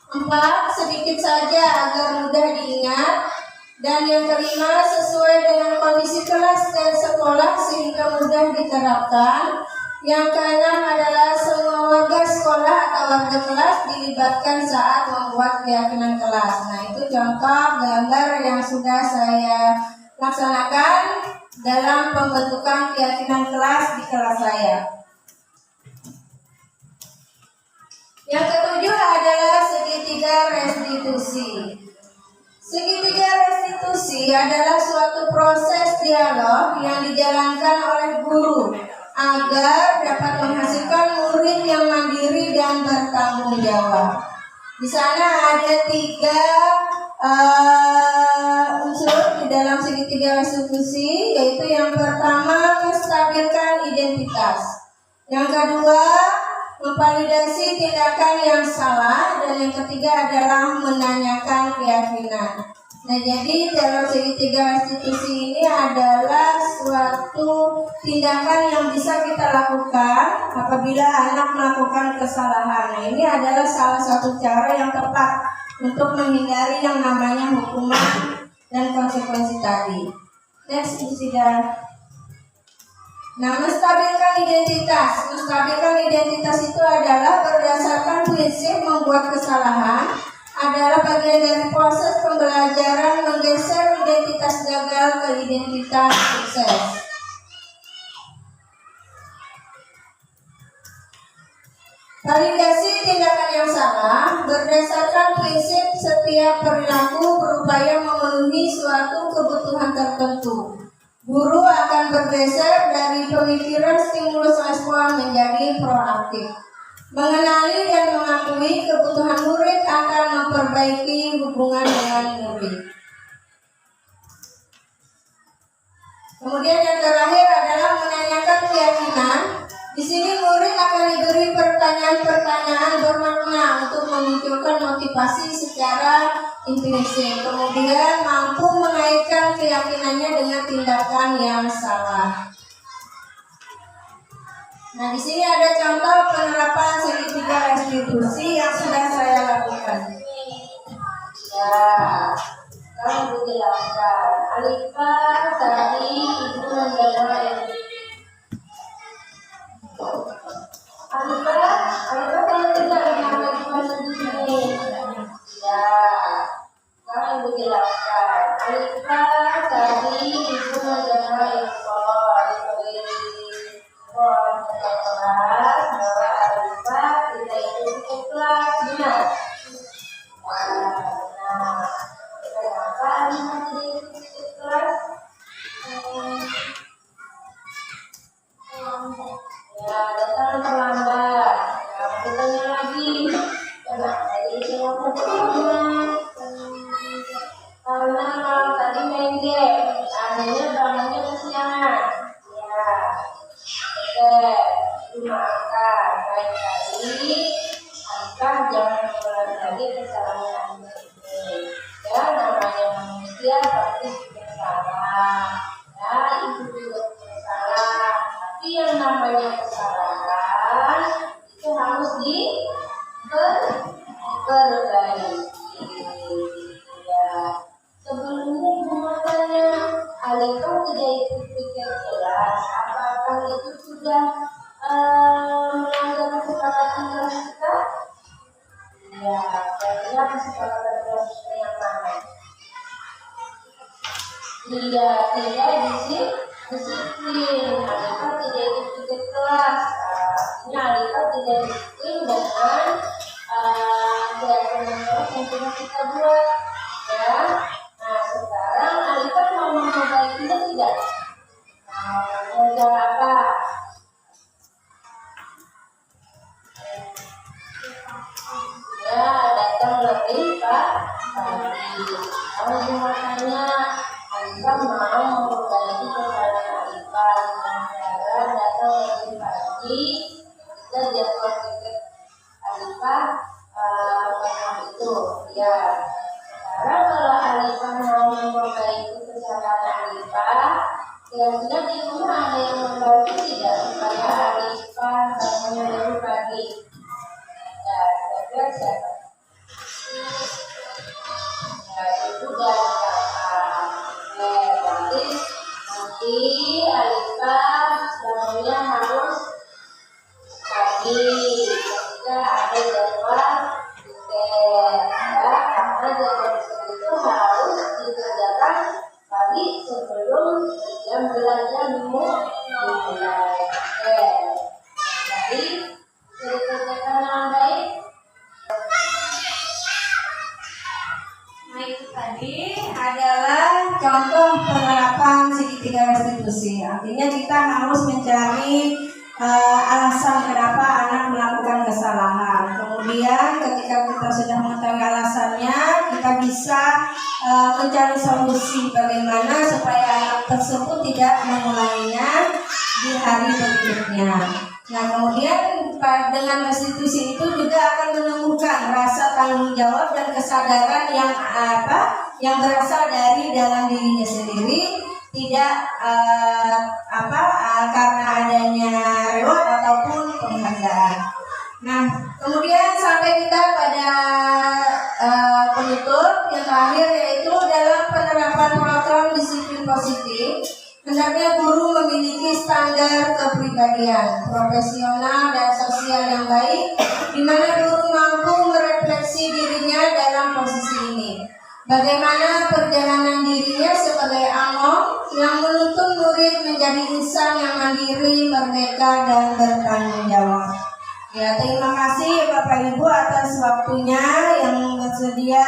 4. Sedikit saja agar mudah diingat. Dan yang kelima sesuai dengan kondisi kelas dan sekolah sehingga mudah diterapkan. Yang keenam adalah semua warga sekolah atau warga kelas dilibatkan saat membuat keyakinan kelas. Nah, itu contoh gambar yang sudah saya laksanakan dalam pembentukan keyakinan kelas di kelas saya. Yang ketujuh adalah segitiga restitusi. Segitiga restitusi adalah suatu proses dialog yang dijalankan oleh guru agar dapat menghasilkan murid yang mandiri dan bertanggung jawab. Di sana ada 3 unsur di dalam segitiga restitusi, yaitu yang pertama menstabilkan identitas, yang kedua memvalidasi tindakan yang salah, dan yang ketiga adalah menanyakan keyakinan. Nah, jadi dalam segitiga restitusi ini adalah suatu tindakan yang bisa kita lakukan apabila anak melakukan kesalahan. Nah, ini adalah salah satu cara yang tepat untuk menghindari yang namanya hukuman dan konsekuensi tadi. Next, sudah. Nah, menstabilkan identitas. Menstabilkan identitas itu adalah berdasarkan prinsip membuat kesalahan adalah bagian dari proses pembelajaran menggeser identitas gagal ke identitas sukses. Validasi tindakan yang salah berdasarkan prinsip setiap perilaku berupaya memenuhi suatu kebutuhan tertentu. Guru akan bergeser dari pemikiran stimulus respon menjadi proaktif. Mengenali dan mengakui kebutuhan murid akan memperbaiki hubungan dengan murid. Kemudian yang terakhir adalah menanyakan keyakinan. Di sini murid akan diberi pertanyaan-pertanyaan bermakna untuk memunculkan motivasi secara implisit. Kemudian mampu mengaitkan keyakinan keyakinannya dengan tindakan yang salah. Nah, di sini ada contoh penerapan segitiga restitusi yang sudah saya lakukan. Ya, kamu jelaskan. Alifah tadi ibu mendengar Alifah kalau tidak nama gimana di sini? Ya, kamu jelaskan. Alifah tadi ibu mendengar info kelas bahwa Alifah tidak ikut ke kelas, benar? Nah, kenapa Alifah tidak ikut ke kelas? Ya, datang terlambat. Nah, bertanya lagi, kenapa tadi kenapa terlambat? Karena tadi main game, akhirnya bangunnya kesiangan. Ya, oke, dimaafkan. Baik kali, Alifah jangan mengulangi lagi kesalahan ini. Ya, namanya manusia pasti punya salah. Ya, itu juga punya salah. Tapi yang namanya kesalahan itu harus diperbaiki. Ya, sebelumnya ibu bertanya, Alifah tidak ikut pikir kelas. Apakah itu sudah melanggar kesepakatan kelas kita? Ya, kira-kira kesepakatan kelas kita yang mana? Tidak disiplin. Alifah tidak ikut pikir kelas. Ini Alifah tidak disiplin dengan keyakinan kelas yang sudah kita buat. Ya, nah sekarang Alifah mau memperbaikinya tidak? Mau cara apa? Ya, datang lebih pagi. Kalau semuanya Alifah mau memperbaiki kesalahan Alifah dengan cara datang lebih pagi. Kita jadwal pikir Alifah pernah itu. Ya, sekarang kalau Alifah mau memperbaiki kesalahan Alifah, kira-kira di rumah ada yang membantu tidak supaya Alifah bangunnya lebih pagi? Ya, kira-kira siapa? Ya, itu dan kakak. Berarti nanti Alifah bangunnya harus pagi ketika ada jadwal weekend. Ya, karena jadwal weekend itu harus dikerjakan pagi sebelum jam belajar dimulai. Oke, jadi dikerjakan dengan baik. Nah, itu tadi adalah contoh penerapan segitiga restitusi. Artinya kita harus mencari alasan kenapa anak melakukan kesalahan. Kemudian ketika kita sudah mengetahui alasannya, kita bisa mencari solusi bagaimana supaya anak tersebut tidak mengulanginya di hari berikutnya. Nah, kemudian dengan restitusi itu juga akan menumbuhkan rasa tanggung jawab dan kesadaran yang berasal dari dalam dirinya sendiri, tidak karena adanya reward ataupun penghargaan. Nah, kemudian sampai kita pada penutup yang terakhir, yaitu dalam penerapan program disiplin positif, hendaknya guru memiliki standar kepribadian, profesional dan sosial yang baik, di mana guru mampu merefleksi dirinya dalam posisi ini. Bagaimana perjalanan dirinya sebagai among yang menuntun murid menjadi insan yang mandiri, merdeka, dan bertanggung jawab. Ya, terima kasih Bapak Ibu atas waktunya yang bersedia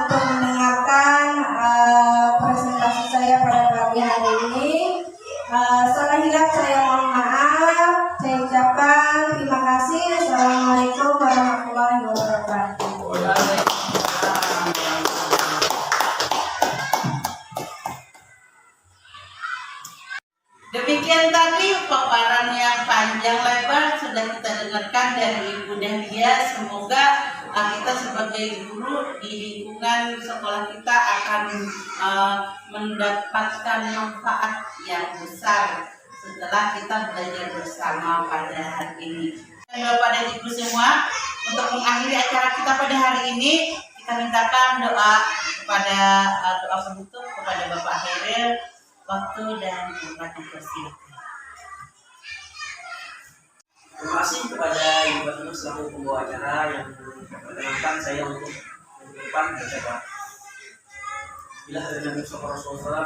untuk mendengarkan presentasi saya pada pagi hari ini. Salah hilap saya mohon maaf. Saya ucapkan terima kasih. Assalamualaikum warahmatullahi wabarakatuh. Demikian tadi paparan yang panjang lebar sudah kita dengarkan dari Ibu Dahlia. Semoga kita sebagai guru di lingkungan sekolah kita akan mendapatkan manfaat yang besar setelah kita belajar bersama pada hari ini. Bapak dan Ibu semua, untuk mengakhiri acara kita pada hari ini, kita mintakan doa kepada doa penutup kepada Bapak Heril, waktu dan tempat dipersilakan. Terima kasih kepada Ibu Batnu selaku pembawa acara yang memperkenankan saya untuk minggu depan berjadwal. Bila hari Nabi Rasulullah sama-sama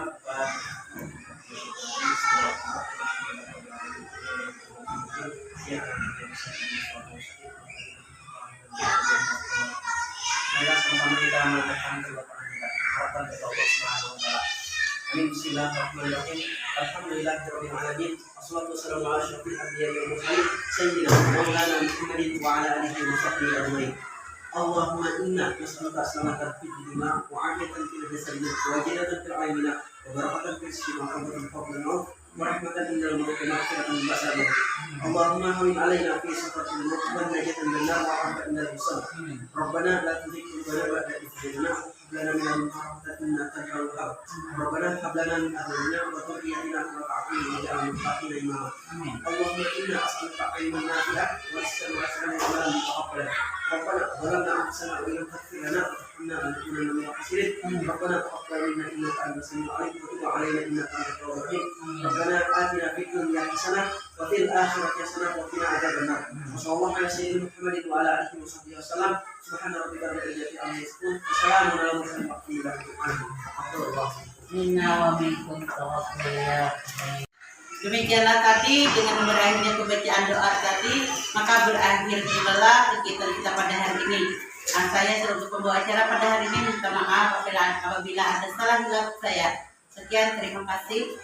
kita mengatakan kepada harapan dari Allah Subhanahu wa taala. Amin. Bismillahirrahmanirrahim. Alhamdulillahirabbil alamin. Wassalatu wassalamu ala asyrofil anbiya'i wal mursalin sayyidina Maulana Muhammadin wa ala alihi wa sahbihi ajmain. Allahumma inna nas'aluka salamatan fid dunya wa 'afiyatan fil jasadi wa jannatan fil alamina wa barakatan fil rizqi wa rahmatan qabla al-maut wa rahmatan indal maut wa maghfiratan min ba'da al-maut. Allahumma hawwin 'alaina fi sakratil maut wa najatan min nar wa rahmatan indal hisab. Rabbana la tuzigh qulubana ba'da idh hadaytana wa hab lana min ladunka innaka antal wahhab. Rabbana hab lana min azwajina wa dhurriyyatina qurrata a'yun waj'alna lil muttaqina imama. Allahumma inna as'aluka 'ilman nafi'an wa rizqan wasi'an wa amalan mutaqabbalan. ربنا ظلمنا انفسنا وان لم تغفر لنا وترحمنا لنكونن من الخاسرين. ربنا تقبل منا انك انت السميع العليم وتب علينا انك انت التواب الرحيم. ربنا اتنا في الدنيا حسنه وفي الاخره حسنه وقنا عذاب النار. وصلى الله على سيدنا محمد وعلى اله وصحبه وسلم. سبحان ربك رب العزه عما يصفون وسلام على المرسلين والحمد لله رب العالمين. Minna wa minkum tawakkalna. Demikianlah tadi dengan berakhirnya pembacaan doa tadi, maka berakhir pula kegiatan kita pada hari ini. Saya selaku pembawa acara pada hari ini minta maaf apabila ada salah hilaf saya. Sekian, terima kasih.